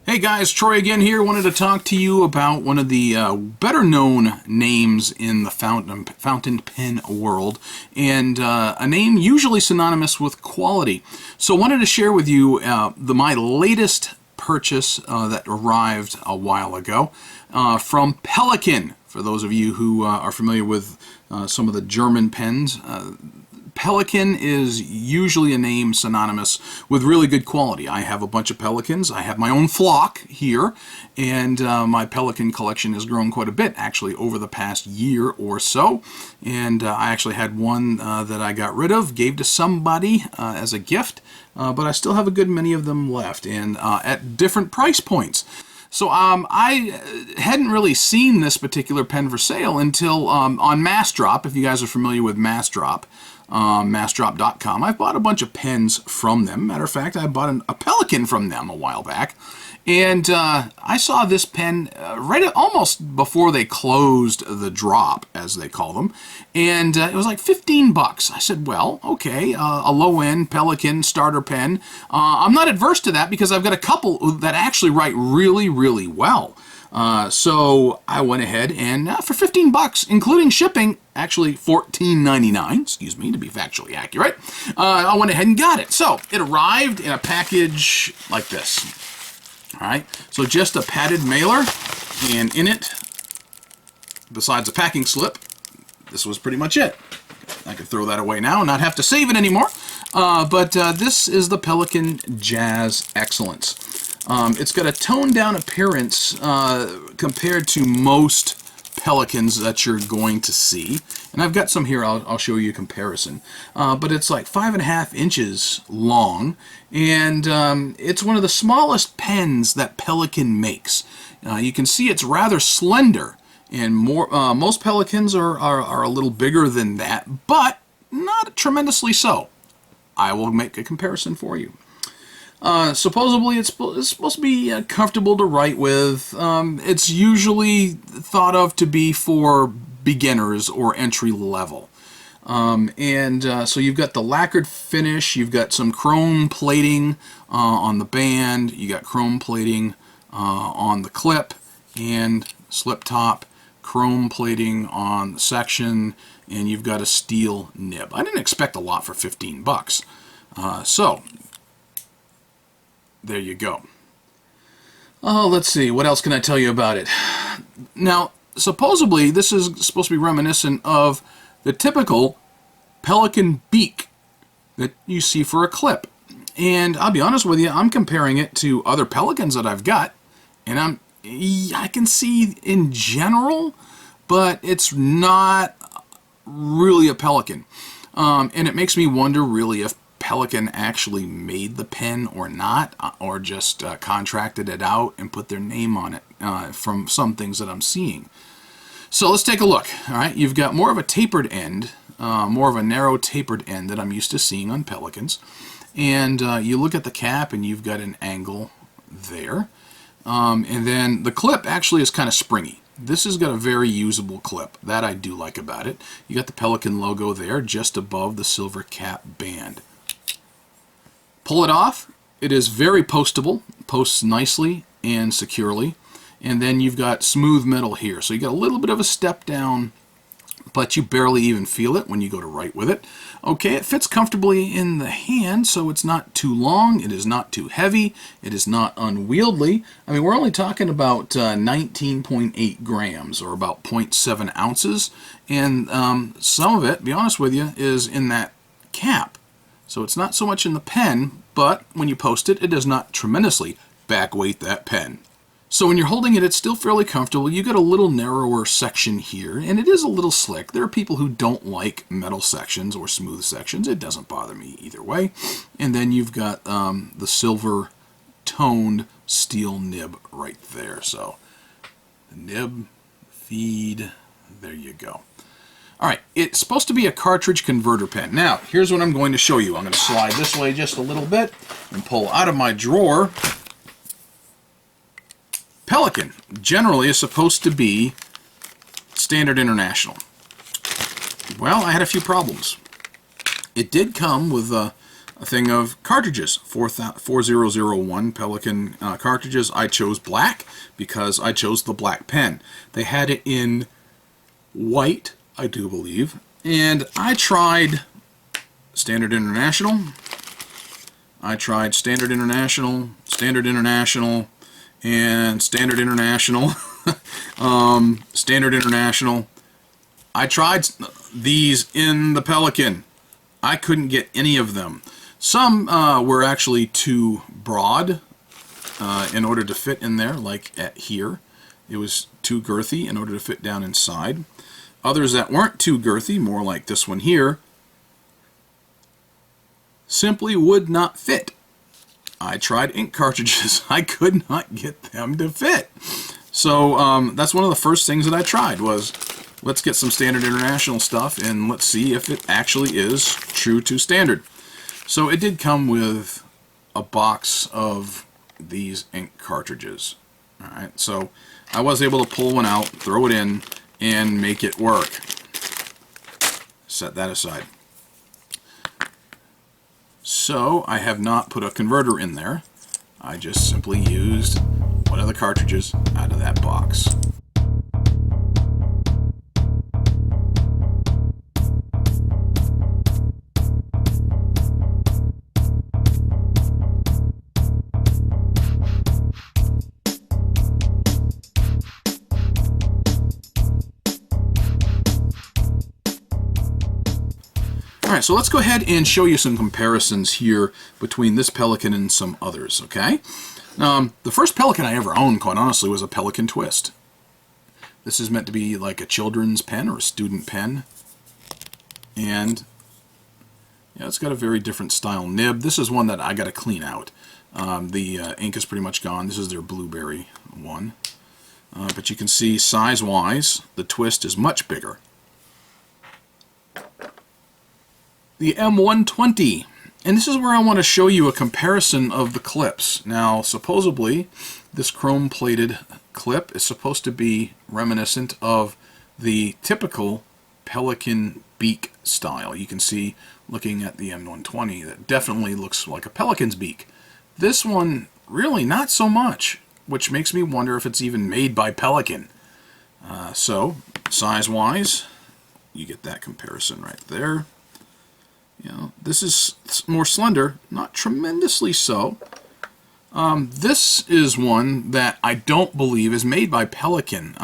Hey guys, Troy again here. Wanted to talk to you about one of the better known names in the fountain pen world, and a name usually synonymous with quality. So wanted to share with you my latest purchase that arrived a while ago from Pelikan. For those of you who are familiar with some of the German pens, Pelikan is usually a name synonymous with really good quality. I have a bunch of Pelikans. I have my own flock here, and my Pelikan collection has grown quite a bit actually over the past year or so. And I actually had one that I got rid of, gave to somebody as a gift, but I still have a good many of them left, and at different price points. So I hadn't really seen this particular pen for sale until on Massdrop. If you guys are familiar with Massdrop, Massdrop.com. I've bought a bunch of pens from them. Matter of fact, I bought a Pelikan from them a while back. And I saw this pen almost before they closed the drop, as they call them. And it was like 15 bucks. I said, well, okay, a low-end Pelikan starter pen. I'm not adverse to that because I've got a couple that actually write really, really well. So I went ahead and for 15 bucks, including shipping, actually $14.99, excuse me, to be factually accurate, I went ahead and got it. So it arrived in a package like this. All right, so just a padded mailer, and in it, besides a packing slip, this was pretty much it. I could throw that away now and not have to save it anymore. But this is the Pelikan Jazz Excellence. It's got a toned-down appearance compared to most Pelikans that you're going to see. And I've got some here, I'll show you a comparison. But it's like 5.5 inches long, and it's one of the smallest pens that Pelikan makes. You can see it's rather slender, and most Pelikans are a little bigger than that, but not tremendously so. I will make a comparison for you. Supposedly it's supposed to be comfortable to write with. It's usually thought of to be for beginners or entry level. So you've got the lacquered finish, you've got some chrome plating on the band, you got chrome plating on the clip and slip top, chrome plating on the section, and you've got a steel nib. I didn't expect a lot for 15 bucks. So there you go. Oh, let's see. What else can I tell you about it? Now, supposedly, this is supposed to be reminiscent of the typical Pelikan beak that you see for a clip. And I'll be honest with you, I'm comparing it to other Pelikans that I've got, and I can see in general, but it's not really a Pelikan. And it makes me wonder really if Pelikan actually made the pen or not, or just contracted it out and put their name on it from some things that I'm seeing. So let's take a look. All right, you've got more of a tapered end, more of a narrow tapered end that I'm used to seeing on Pelikans. And you look at the cap and you've got an angle there. And then the clip actually is kind of springy. This has got a very usable clip. That I do like about it. You got the Pelikan logo there just above the silver cap band. Pull it off. It is very postable, posts nicely and securely. And then you've got smooth metal here. So you got a little bit of a step down, but you barely even feel it when you go to write with it. Okay, it fits comfortably in the hand, so it's not too long, it is not too heavy, it is not unwieldy. I mean, we're only talking about 19.8 grams, or about 0.7 ounces, and some of it, to be honest with you, is in that cap. So it's not so much in the pen, but when you post it, it does not tremendously backweight that pen. So when you're holding it, it's still fairly comfortable. You got a little narrower section here, and it is a little slick. There are people who don't like metal sections or smooth sections. It doesn't bother me either way. And then you've got the silver toned steel nib right there. So the nib, feed, there you go. All right, it's supposed to be a cartridge converter pen. Now, here's what I'm going to show you. I'm going to slide this way just a little bit and pull out of my drawer. Pelikan generally is supposed to be standard international. Well, I had a few problems. It did come with a a thing of cartridges, 4001 Pelican cartridges. I chose black because I chose the black pen. They had it in white, I do believe, and I tried Standard International. I tried Standard International, Standard International, and Standard International, Standard International. I tried these in the Pelican. I couldn't get any of them. Some were actually too broad in order to fit in there, like at here. It was too girthy in order to fit down inside. Others that weren't too girthy, more like this one here, simply would not fit. I tried ink cartridges. I could not get them to fit. So that's one of the first things that I tried was, let's get some Standard International stuff and let's see if it actually is true to standard. So it did come with a box of these ink cartridges. Alright, so I was able to pull one out, throw it in, and make it work. Set that aside. So I have not put a converter in there. I just simply used one of the cartridges out of that box. Alright, so let's go ahead and show you some comparisons here between this Pelican and some others, okay? The first Pelican I ever owned, quite honestly, was a Pelican Twist. This is meant to be like a children's pen or a student pen. And yeah, it's got a very different style nib. This is one that I got to clean out. The ink is pretty much gone. This is their blueberry one. But you can see size-wise, the Twist is much bigger. The M120, and this is where I want to show you a comparison of the clips. Now, supposedly, this chrome-plated clip is supposed to be reminiscent of the typical Pelican beak style. You can see, looking at the M120, that definitely looks like a Pelican's beak. This one, really not so much, which makes me wonder if it's even made by Pelican. So, size-wise, you get that comparison right there. You know, this is more slender, not tremendously so. This is one that I don't believe is made by Pelican.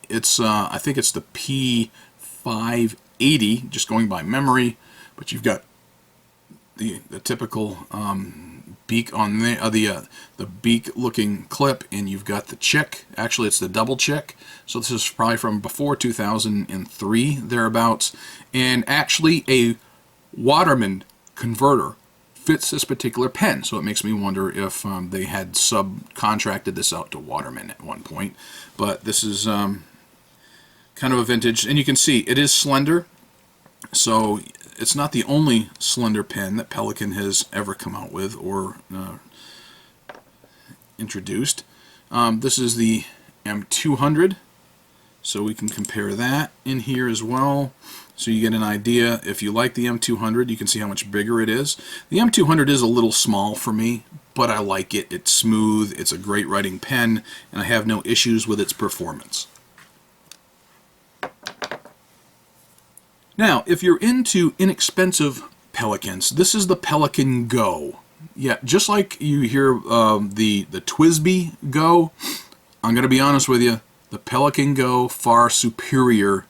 It's I think it's the P580, just going by memory. But you've got the typical beak on the beak-looking clip, and you've got the chick. Actually, it's the double chick. So this is probably from before 2003, thereabouts. And actually, a Waterman converter fits this particular pen, so it makes me wonder if they had subcontracted this out to Waterman at one point. But this is kind of a vintage, and you can see it is slender, so it's not the only slender pen that Pelican has ever come out with or introduced. This is the M200, so we can compare that in here as well. So you get an idea. If you like the M200, you can see how much bigger it is. The M200 is a little small for me, but I like it. It's smooth, it's a great writing pen, and I have no issues with its performance. Now, if you're into inexpensive Pelicans, this is the Pelican Go. Yeah, just like you hear the TWSBI Go, I'm going to be honest with you, the Pelican Go far superior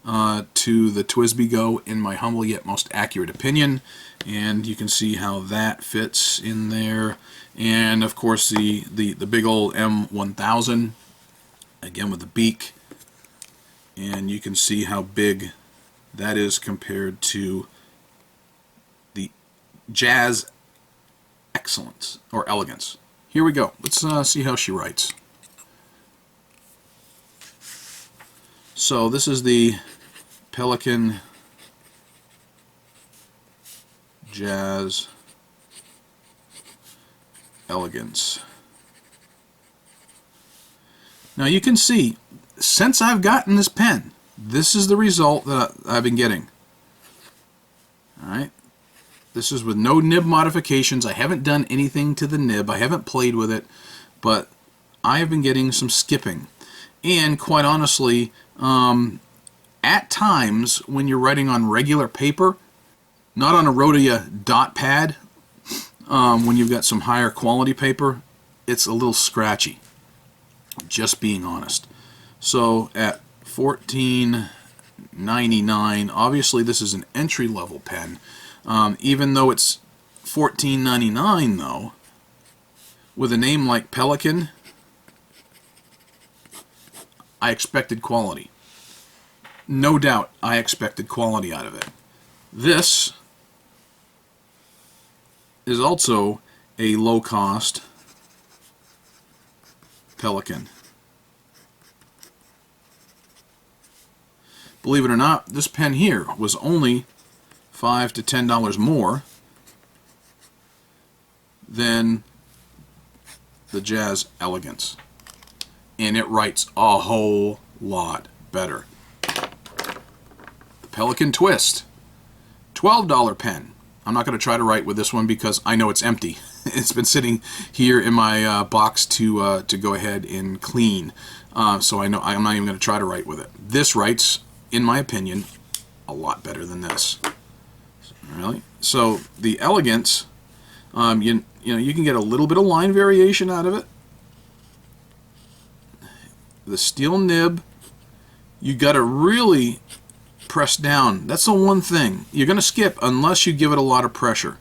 to the TWSBI Go, in my humble yet most accurate opinion. And you can see how that fits in there. And of course the big old M1000, again with the beak. And you can see how big that is compared to the Jazz Excellence, or Elegance. Here we go. Let's see how she writes. So this is the Pelican Jazz Elegance. Now you can see, since I've gotten this pen, this is the result that I've been getting. Alright, This is with no nib modifications. I haven't done anything to the nib. I haven't played with it, but I have been getting some skipping. And quite honestly, at times when you're writing on regular paper, not on a Rhodia dot pad, when you've got some higher quality paper, it's a little scratchy. Just being honest. So at $14.99, obviously this is an entry-level pen. Even though it's $14.99 though, with a name like Pelikan, I expected quality. No doubt I expected quality out of it. This is also a low-cost Pelikan. Believe it or not, this pen here was only $5 to $10 more than the Jazz Elegance, and it writes a whole lot better. The Pelikan Twist, $12 pen. I'm not going to try to write with this one because I know it's empty. It's been sitting here in my box to go ahead and clean, so I know I'm not even going to try to write with it. This writes, in my opinion, a lot better than this. Really? So the Elegance, you know, you can get a little bit of line variation out of it. The steel nib, you got to really press down. That's the one thing you're going to skip unless you give it a lot of pressure.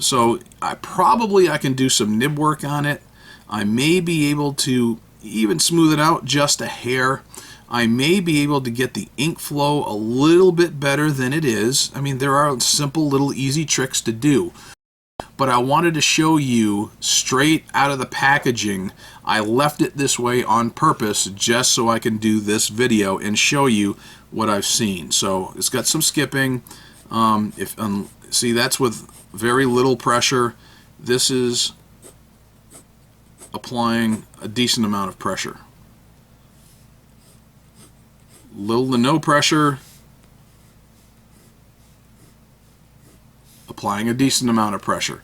So I can do some nib work on it. I may be able to even smooth it out just a hair. I may be able to get the ink flow a little bit better than it is. I mean, there are simple little easy tricks to do. But I wanted to show you straight out of the packaging. I left it this way on purpose just so I can do this video and show you what I've seen. So it's got some skipping. See, that's with very little pressure. This is applying a decent amount of pressure. Little to no pressure, applying a decent amount of pressure.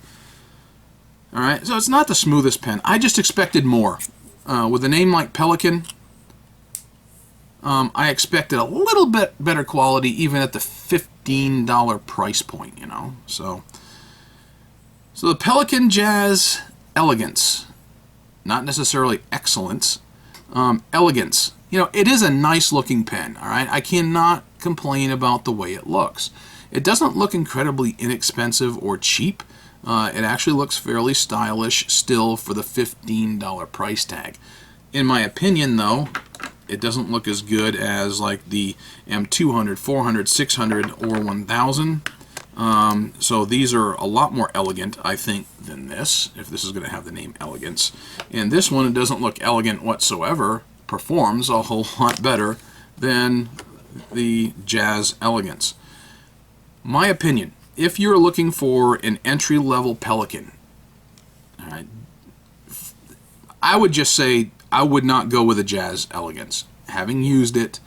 Alright, so it's not the smoothest pen. I just expected more. With a name like Pelikan, I expected a little bit better quality even at the $15 price point, you know. So the Pelikan Jazz Elegance, not necessarily excellence, elegance. You know, it is a nice looking pen, all right? I cannot complain about the way it looks. It doesn't look incredibly inexpensive or cheap. It actually looks fairly stylish still for the $15 price tag. In my opinion, though, it doesn't look as good as like the M200, 400, 600, or 1000. So these are a lot more elegant, I think, than this, if this is going to have the name Elegance. And this one, it doesn't look elegant whatsoever. Performs a whole lot better than the Jazz Elegance. My opinion, if you're looking for an entry-level Pelikan, all right, I would just say I would not go with a Jazz Elegance. Having used it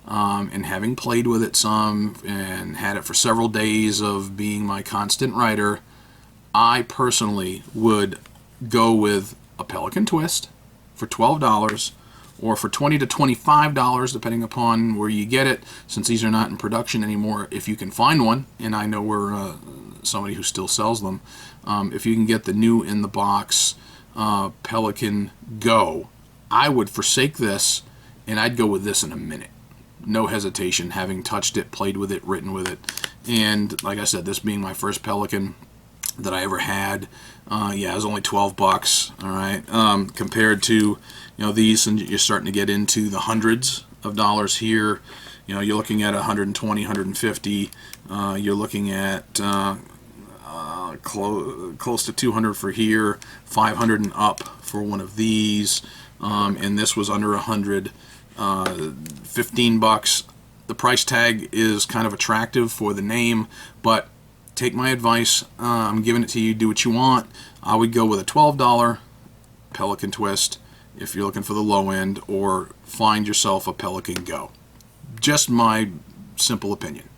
and having played with it some and had it for several days of being my constant writer, I personally would go with a Pelikan Twist for $12 or for $20 to $25 depending upon where you get it, since these are not in production anymore. If you can find one, and I know we're somebody who still sells them, if you can get the new in the box Pelikan Go, I would forsake this and I'd go with this in a minute. No hesitation, having touched it, played with it, written with it. And like I said, this being my first Pelikan that I ever had, yeah, it was only 12 bucks, all right, compared to, you know, these, and you're starting to get into the hundreds of dollars here. You know, you're looking at 120, 150, you're looking at close to 200 for here, 500 and up for one of these, and this was under 100, 15 bucks. The price tag is kind of attractive for the name, but take my advice. I'm giving it to you. Do what you want. I would go with a $12 Pelikan Twist if you're looking for the low end, or find yourself a Pelikan Go. Just my simple opinion.